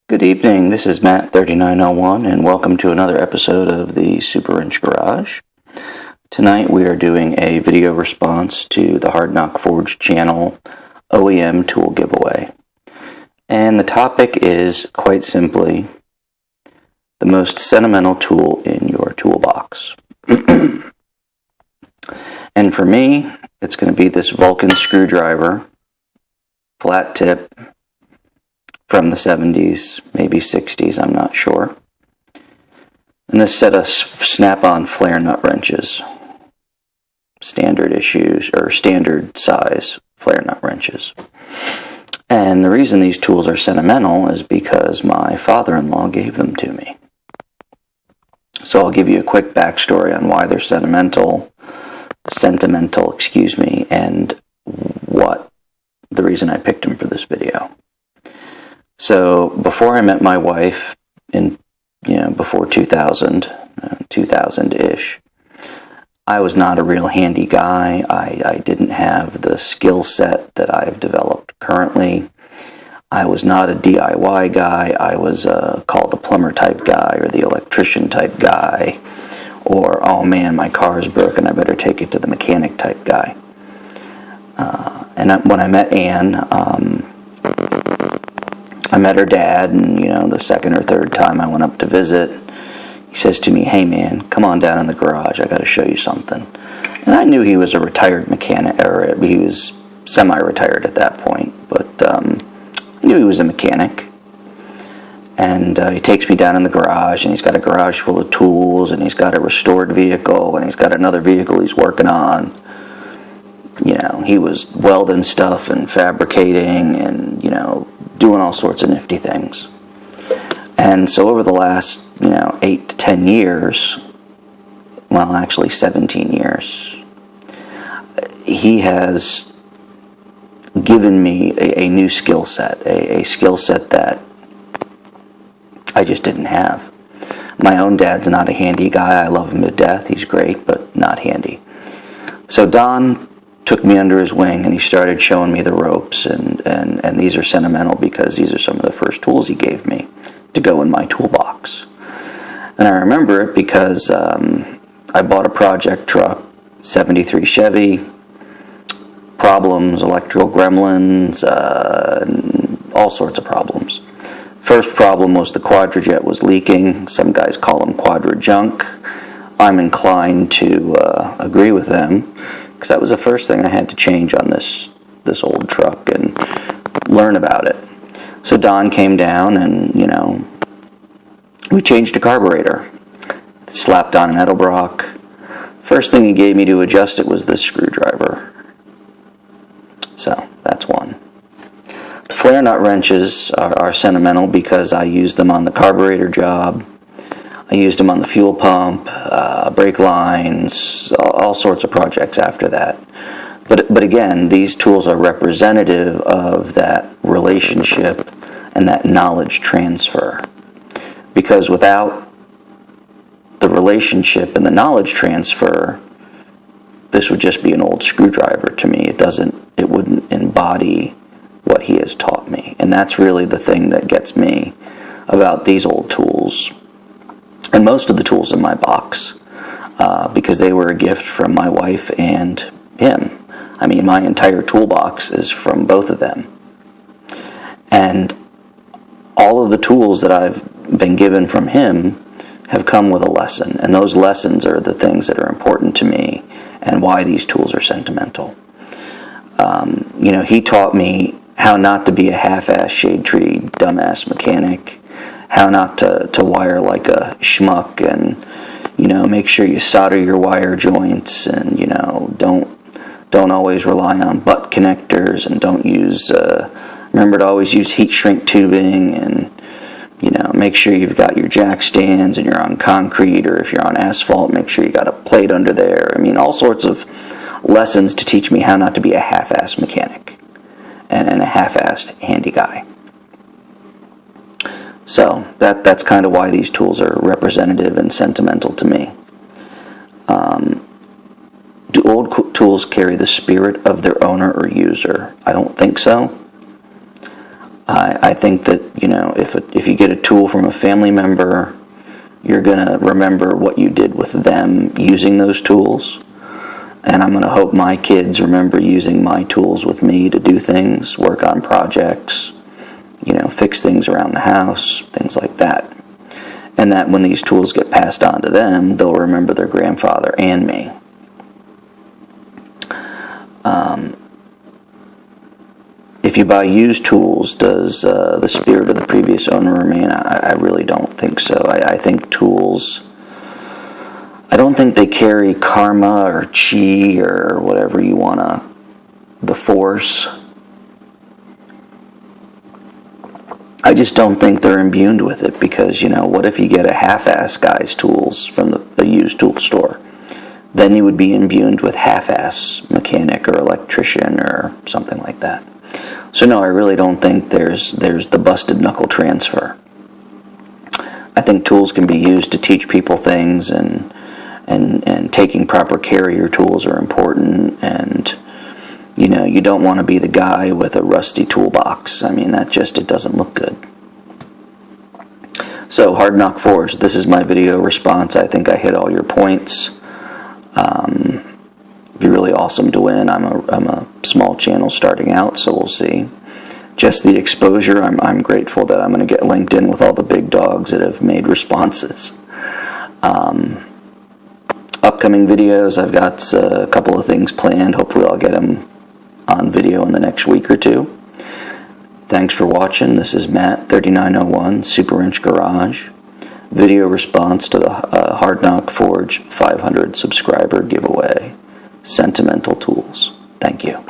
Good evening, this is Matt3901 and welcome to another episode of the Super Inch Garage. Tonight we are doing a video response to the Hard Knock Forge channel OEM tool giveaway. And the topic is quite simply the most sentimental tool in your toolbox. And for me, it's going to be this Vulcan screwdriver, flat tip, from the 70s, maybe 60s, I'm not sure. And this set of snap-on flare nut wrenches. Standard size flare nut wrenches. And the reason these tools are sentimental is because my father-in-law gave them to me. So I'll give you a quick backstory on why they're sentimental, and what the reason I picked them for this video. So before I met my wife before 2000-ish, I was not a real handy guy. I didn't have the skill set that I've developed currently. I was not a DIY guy. I was called the plumber type guy or the electrician type guy, or, oh man, my car is broken, I better take it to the mechanic type guy. When I met Ann, I met her dad, and the second or third time I went up to visit, he says to me, "Hey man, come on down in the garage, I got to show you something." And I knew he was a retired mechanic, or he was semi-retired at that point, but I knew he was a mechanic. And he takes me down in the garage, and he's got a garage full of tools, and he's got a restored vehicle, and he's got another vehicle he's working on. He was welding stuff and fabricating and, doing all sorts of nifty things. And so over the last, 8 to 10 years, well, actually 17 years, he has given me a new skill set, a skill set that I just didn't have. My own dad's not a handy guy. I love him to death. He's great, but not handy. So Don took me under his wing, and he started showing me the ropes, and these are sentimental because these are some of the first tools he gave me to go in my toolbox. And I remember it because I bought a project truck, 73 Chevy, problems, electrical gremlins, and all sorts of problems. First problem was the quadrajet was leaking. Some guys call them quadra-junk. I'm inclined to agree with them, because that was the first thing I had to change on this old truck and learn about it. So Don came down, and we changed the carburetor, slapped on an Edelbrock. First thing he gave me to adjust it was this screwdriver. So that's one. The flare nut wrenches are sentimental because I used them on the carburetor job. I used them on the fuel pump, brake lines, all sorts of projects after that. But again, these tools are representative of that relationship and that knowledge transfer. Because without the relationship and the knowledge transfer, this would just be an old screwdriver to me. It wouldn't embody what he has taught me. And that's really the thing that gets me about these old tools. And most of the tools in my box, because they were a gift from my wife and him. I mean, my entire toolbox is from both of them. And all of the tools that I've been given from him have come with a lesson. And those lessons are the things that are important to me and why these tools are sentimental. He taught me how not to be a half-ass shade tree dumbass mechanic, how not to wire like a schmuck, and make sure you solder your wire joints, and don't always rely on butt connectors, and don't use remember to always use heat shrink tubing, and make sure you've got your jack stands and you're on concrete, or if you're on asphalt, make sure you got a plate under there. I mean, all sorts of lessons to teach me how not to be a half-assed mechanic and a half-assed handy guy. So that's kind of why these tools are representative and sentimental to me. Do old tools carry the spirit of their owner or user? I don't think so. I think that, you know, if you get a tool from a family member, you're going to remember what you did with them using those tools. And I'm going to hope my kids remember using my tools with me to do things, work on projects, you know, fix things around the house, things like that. And that when these tools get passed on to them, they'll remember their grandfather and me. If you buy used tools, does the spirit of the previous owner remain? I really don't think so. I think tools, I don't think they carry karma or chi or whatever you want to, the force. I just don't think they're imbued with it, because, you know, what if you get a half-ass guy's tools from a used tool store? Then you would be imbued with half-ass mechanic or electrician or something like that. So no, I really don't think there's the busted knuckle transfer. I think tools can be used to teach people things, and taking proper care of your tools are important. And you know, you don't want to be the guy with a rusty toolbox. I mean, it doesn't look good. So, Hard Knock Forge, this is my video response. I think I hit all your points. It'd be really awesome to win. I'm a small channel starting out, so we'll see. Just the exposure, I'm grateful that I'm going to get linked in with all the big dogs that have made responses. Upcoming videos, I've got a couple of things planned. Hopefully I'll get them on video in the next week or two. Thanks for watching. This is Matt, 3901 Super Inch Garage. Video response to the Hard Knock Forge 500 subscriber giveaway. Sentimental Tools. Thank you.